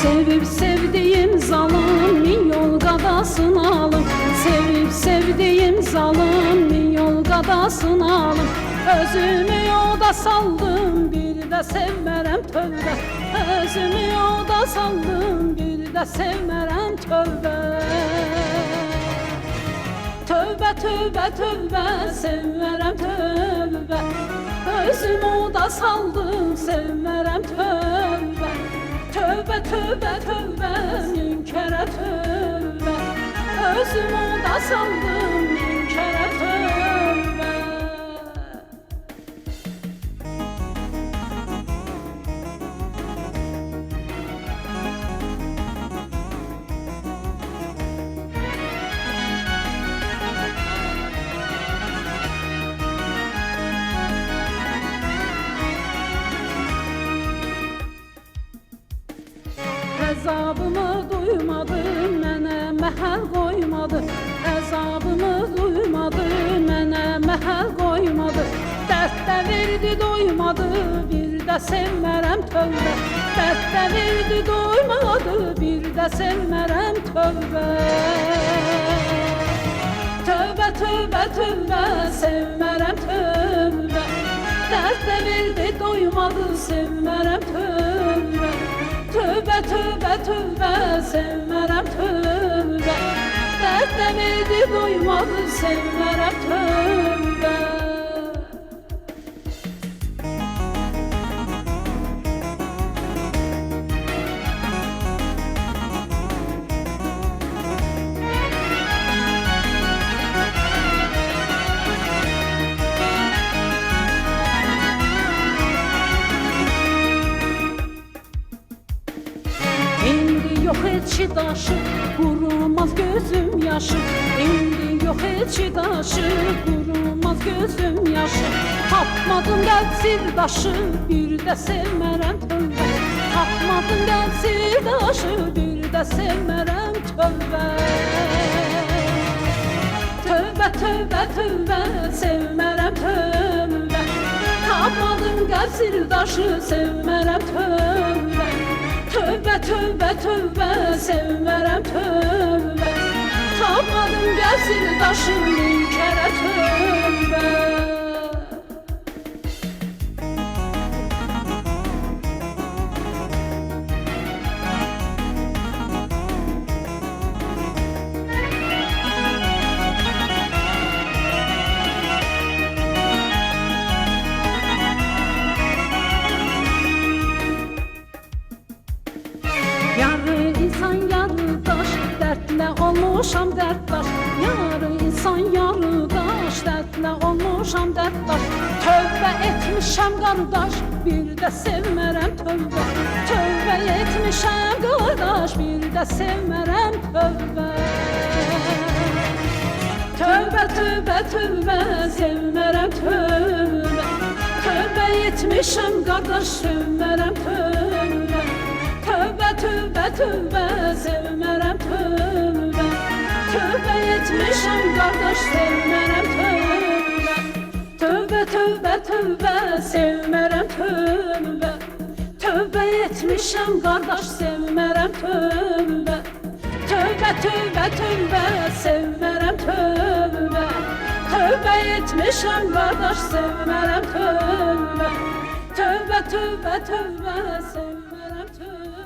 Sevip sevdiğim zalım min yol qadasını alım. Sevip sevdiğim zalım min yol qadasını alım. Özümü yolda saldım, bir də sevmərəm tövbə. Özümü yolda saldım, bir də sevmərəm tövbə. Tövbə, tövbə, tövbə, sevmərəm tövbə. Özümü yolda saldım, sevmərəm tövbə. Tövbə, tövbə, tövbə, münkərə tövbə. Özümü yolda saldım, münkərə tövbə. Əzabımı duymadı, mənə məhəl qoymadı. Əzabımı duymadı, mənə məhəl qoymadı. Dərd də verdi, doymadı, bir də sevmərəm tövbə. Dərd də verdi, doymadı, bir də sevmərəm tövbə. Tövbə, tövbə, tövbə, sevmərəm tövbə. Dərd də verdi, doymadı, sevmərəm tövbə. Tövbə, tövbə, tövbə, sevmərəm tövbə. Dərd də verdi, doymadı, sevmərəm tövbə. İndi yox heç daşı, qurumaz gözüm yaşı. İndi yox heç daşı, qurumaz gözüm yaşı. Tapmadım qəlb sirdaşı, bir də sevmərəm tövbə. Tapmadım qəlb sirdaşı, bir də sevmərəm tövbə. Tövbə, tövbə, tövbə, sevmərəm tövbə. Tapmadım qəlb sirdaşı, sevmərəm tövbə. Tövbə, tövbə, tövbə, sevmərəm tövbə. Tapmadım qəlb sirdaşı, münkərə tövbə. Yarı insan yarı daş, dərdlə olmuşam dərddaş. Yarı insan yarı daş, dərdlə olmuşam dərddaş. Tövbə etmişəm qardaş, bir də sevmərəm tövbə. Tövbə etmişəm qardaş, bir də sevmərəm tövbə. Tövbə, tövbə, tövbə, sevmərəm tövbə. Tövbə etmişəm qardaş, sevmərəm tövbə. Tövbə, tövbə, tövbə, sevmərəm tövbə. Tövbə etmişəm qardaş, sevmərəm tövbə. Tövbə, tövbə, tövbə, sevmərəm tövbə. Tövbə etmişəm qardaş, sevmərəm tövbə. Tövbə, tövbə, tövbə, sevmərəm tövbə. Tövbə etmişəm qardaş, sevmərəm tövbə. Tövbə, tövbə, tövbə, sevmərəm tövbə.